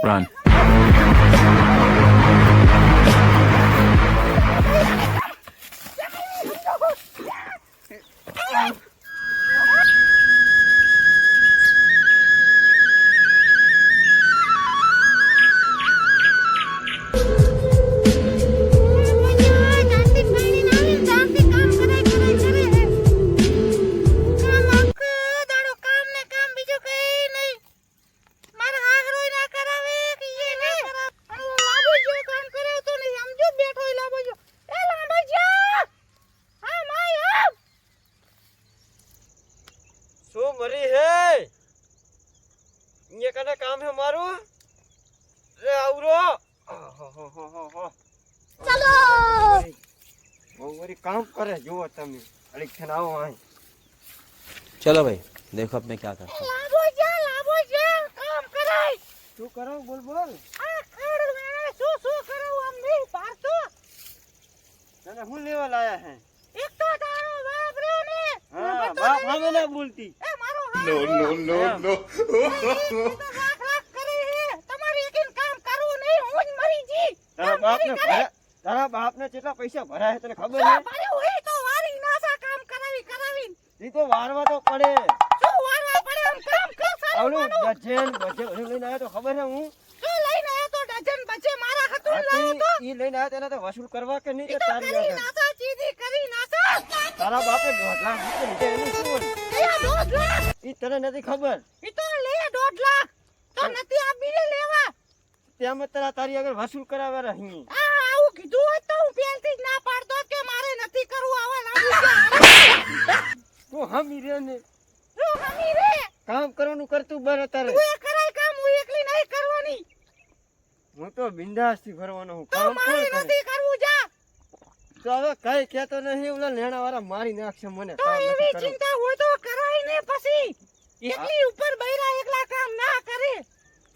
Run. मरी है ये कने काम है मारो रे आवरो चलो वो मरी काम करे जो તમે અરે ખનાવો આય चलो भाई देखो अब मैं क्या करता हूँ। लाबो जा काम कराय શું કરો બોલ બોલ આ ખડ મે શું કરું આમ નહીં પારતો તને હું લેવા લાયા હે એક તો તારો બાપ રહ્યો ને હા બાપ હવે ના બોલતી એ મારો No, no, no, no. Lakh કરે હે તમારી એકિન કામ કરું નહીં હું જ મરી જી તારા બાપને કેટલા પૈસા ભરાય તને ખબર છે મારે હોય તો વારી નાસા કામ કરાવી ઈ તો વારવા તો પડે શું વારવા પડે આમ કામ કર આવલું સારું ડજન બજે લઈને આવ્યો તો ખબર છે હું શું લઈને આવ્યો તો ડઝન બચે મારા હતુન લાવ્યો તો ઈ લઈને આવ્યો તેને તો વસૂલ કરવા કે નહીં ઈ કે તો તારી કરી આગળ નાસા ચીધી કરી નાસા તારા બાપે 2 લાખ રૂપિયા લીધા એનું શું હોય? કયા 2 લાખ ઈ તને નથી ખબર ઈ તો લે 2 લાખ તો નથી આ બીને લેવા તેમ જ તારી આગળ વસૂલ કરાવે રહી આ આવું કીધું હોત તો હું પહેલથી જ ના પાડતો કે મારે નથી કરવું આવા લાગુ છે તું હમી રે ને શું હમી રે કામ કરવાનું કરતું બર તારે તું એ કરાય કામ હું એકલી નહીં કરવાની હું તો બિંદાસ થી ફરવાનો હું તો કામ મારે કોણ કરે નથી કરવું જા તો હવે કઈ કહેતો નહીં ઓલા લેણા વાળા મારી નાખશે મને તો કામ નથી એવી કરવું. ચિંતા હોય તો કરાય ને પછી એકલી ઉપર બૈરા એકલા કામ ના કરે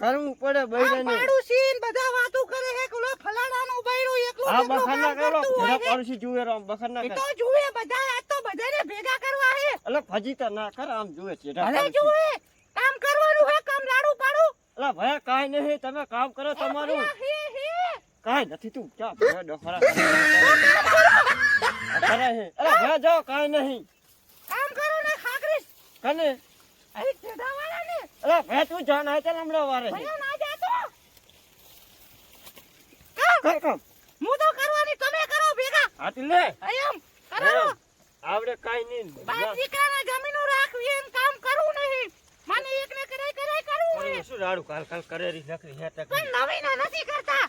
કરવું પડે આ બૈરાને પાડોશી ને બધા વાતો કરે હે કે ઓલો ફલાણાનું બૈરું એકલું આ એકલું બખાના કામ કરો કરતું હોય ઘોડા હે. પાડોશી જુએ રામ બખાના એ કર તો જુએ બધા આજ તો બધાને ભેગા કરવા હે અલે ફજીતા ના કર આમ જુએ ચેડા ભલે પાડોશી જુએ કામ કરવાનું હે કામ લાડુ પાડું અલે ભયા કાઈ નહીં તમે કામ કરો તમારું હે કાઈ નથી તું ક્યાં ભયા ડોફરા કરે હે અલે ભયા જાઓ કાઈ નહીં કામ કરો ને ખાકરીસ કને અરે ચેડા વાળા ને અલે ભયા તું જાન આય તે લમડા વારે છે ભયા ના જાતો કર કામ હું તો કરવાની તમે કરો ભેગા હાથી લે એમ કરો આવડે કાઈ નહીં બાપ દીકરાના જમીનો રાખવી એમ કામ કરવું નહીં મને એકને કરાય કરવું હે શું રાડું કાલ કાલ કરે રી નકરી હે તક પણ નવીના નથી કરતા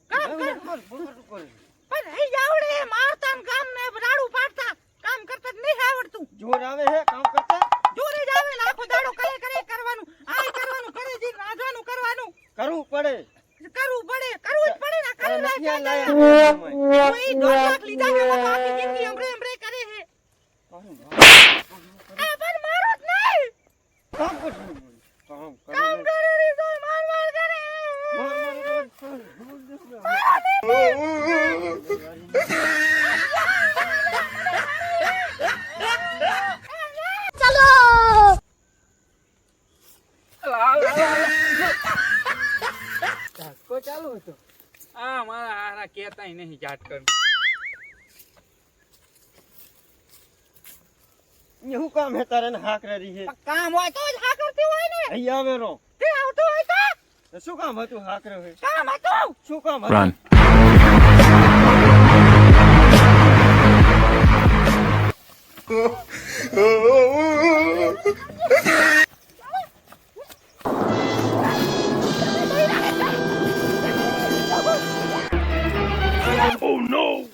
કામ કર બોલ પણ હઈ આવડે મારતા ને કામ ને રાડુ પાડતા કામ કરતા જ નહીં આવડતું જોર આવે હે કામ કરતા જોરે જ આવે લાખો દાડો કરે કરવાનું આય કરવાનું કરે જી રાધવાનું કરવાનું કરવું પડે કરવું જ પડે ના અરે કરી નથી આ નાખ લાયા કોઈ 2 લાખ લીધા હે તો આખી જિંદગી અમરે કરે હે આ પણ મારો જ નહીં કામ કરવું કામ કામ કરે કરે રી તો માર કરે ચલો કો ચાલુ હતો આ મારા હારા કેતાય નહીં ઝાટકર ये हु काम है तारे ने हाक रही है કામ હોય તો જ હા કરતી હોય ને અહીંયા આવે રો તે આવતો હોય તો શું કામ હતું હાક રહ્યો હે કામ હતું શું કામ Run. Oh no!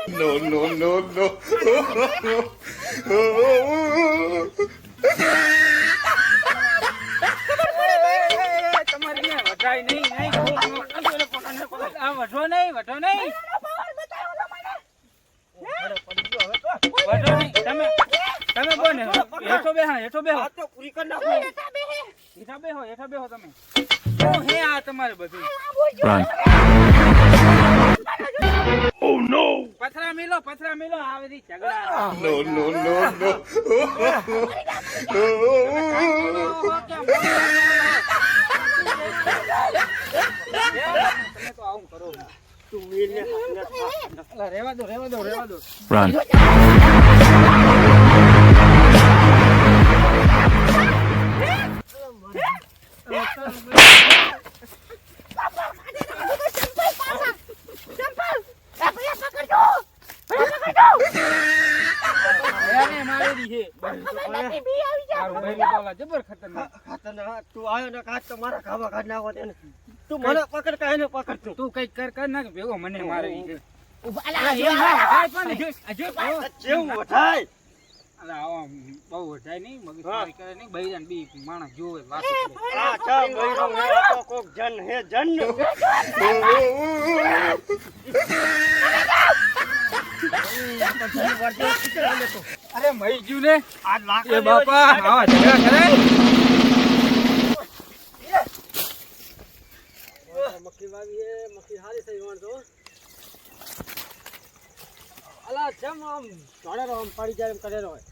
No, no, no, no. તમારે ત્યાં વઢાય નહીં આ વઢો નહીં વઢો નહીં તમે કોને હેઠો બેહો આ તો પૂરી કરી નાખો હેઠા બેહો તમે શું હે આ તમારે બધું Run. Oh no! પથરા મિલો આવી રી ઝઘડા No, no, no, no. તમે કામ કરો, કે મોડું આવું કરો તું મીરને અલા, રહેવા દો Run. એને મારેલી છે તારું ભાઈ તો ઓલા જબર ખતરનાક ખાતરના તું આવ્યો ને કાચ તો મારા ખાવા કાઢ નાખો તેને તું મને પકડ કાંઈ ને પકડ તું તું કઈક કર નાખ ભેગો મને મારેલી છે અલા, એ ના વઢાય પણ હજુ જેવું વઢાય અલા, આવા બહુ વઢાય નહીં મગજમારી કરે નહીં બૈરાન બી માણસ જોવે વાતો કરે આ ચા બૈરો હે આ તો કોક જન હે જન અરે મઈ ગયું ને આ લાકડા એ બાપા આવા ઝઘડા કરે મક્ખી વાવી હે મક્ખી હારી થઈ વણ તો અલા જમ આમ ધોળેરો આમ પડી જાય એમ કરેલો હોય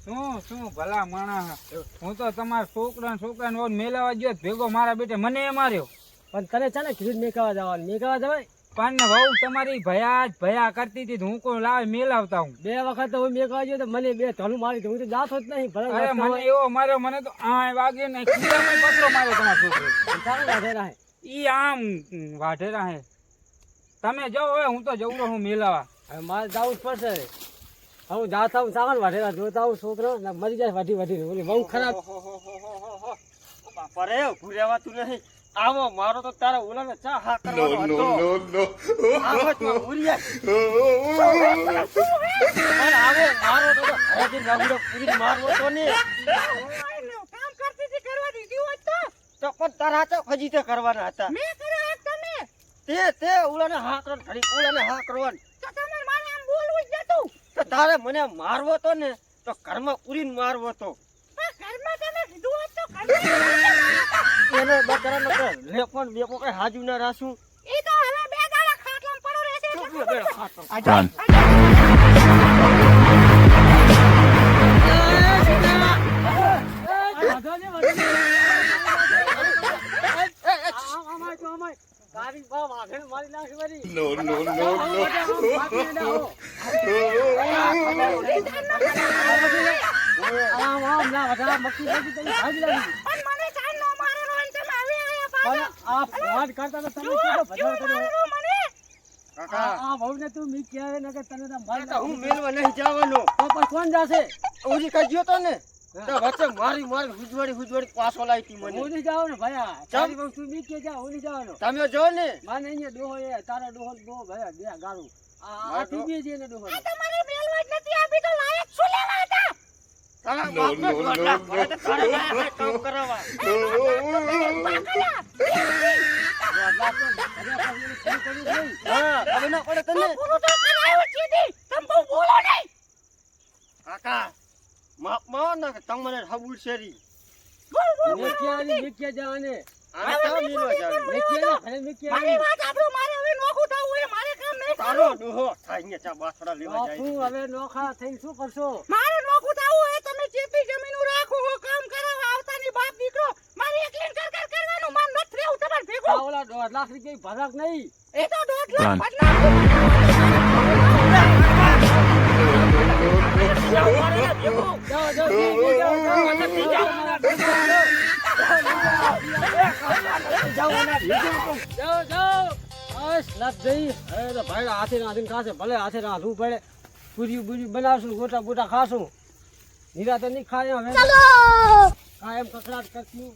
શું ભલા માણસ હું તો તમારા છોકરાને ઓન મેલાવા ગયો ભેગો મારા બેટે મને માર્યો પણ તને છે ને કીધું મેકાવા જવાનું મેકાવા જવાય પણ વહુ તમારી ભયા કરતી હતી તો હું કોઈ લાવે મેલાવતા હું બે વખત તો હું મેકાવા ગયો તો મને બે ધોલું મારી તો હું તો જાતો જ નહીં ભલે અરે મને એવો માર્યો મને તો આ વાગે ને ખીરામાં પતરો માર્યો તમારા છોકરો તારે વાઢેલા હે ઈ આમ વાઢેરા હે તમે જાઓ હવે હું તો જઉં રહું મેલાવા હવે મારે જવું જ પડશે હું જાતા હું સાવન વાઢેલા જોતા હું છોકરો ને મરી જાય વાઢી ઓલી બહુ ખરાબ બાપા રે ઘુરેવાતું નહીં આવો મારો તો તારા ઓલાને ચા હા કરવાનો હતો આવાજમાં ઉરિયા પણ આવો મારો તો હરાજી રાગુડો પૂરી મારવો તો ને કામ કરતી હતી કરવા દીધી હોત તો તો પણ તારા તો ફજી તે કરવાના હતા મેં કર્યો આજ તમે તે ઓલાને હા કરો ઘડી ઓલાને હા કરવાનું તો તમારે મારે આમ બોલવું જ નતું તો તારે મને મારવો તો ને તો ઘરમાં પૂરીને મારવો તો પણ ઘરમાં તમે કીધું હોત તો ઘરમાં એને બકરાનો તો લેપણ બેપો કઈ હાજુ ના રાસું ઈ તો હવે બે દાડા ખાટલામાં પડો રહેશે શું કે બેડો ખાતો Run. No, no, no, no. પણ મને ચાલ નો મારેલો અને તમે હવે આયા પાછા મારેલો મને હું મેલવા નહીં જવાનો તો પણ કોણ જાશે ઓલી કઈ ગયો તો ને તો વચ્ચે મારી હુજવાડી પાછો લાવી મને ઓલી જાવ ને ભયા ચાલી બહુ તું મીકે જા ઓલી જવાનો તમે જો ને માને અહીંયા ડોહો એ તારા ડોહો ભયા બે ગાળું આ ટીવી જે ને ડોહો તમારે બેલવા જ નથી આપી તો લાયક શું લેવા હતા તારા No, બાપને no, દોડલા no, ભરે તો તારા લાયક કામ કરાવવા હા હવે ના પડે તને પૂરું તો કરાયો ચીધી તમે બહુ બોલો નહીં કાકા માપમાં ના તમને હબુર શેરી મેકિયા જાને આ તો મિલો જાને મેકિયા ના મેકિયા મારી વાત આપણું મારે હવે નોખું થવું હોય મારે કામ નહીં તારો ડોહો થાય ચા બાથડા લેવા જાય તું હવે નોખા થઈને શું કરશો? મારે નોખું થવું હોય તમે ચેપી જમીન રાખો હો કામ કરાવવા આવતાની બાપ દીકરો મારે એકલીન કર કરવાનું માન નથી રહેવું તમારે ભેગું આ ઓલા 1.5 લાખ રૂપિયા ભરાક નહીં. એ તો 1.5 લાખ Run. જાઓ, જાઓ, જાઓ, જાઓ. બસ, લાખ જઈ. હવે તો ભાઈ હાથે રાંધીને ખાશે. ભલે હાથે રાંધવું પડે. પૂરી બનાવશું, ગોટા ખાશું. નિરાતે નહીં ખાય હવે. કાયમ કકડાટ કરતી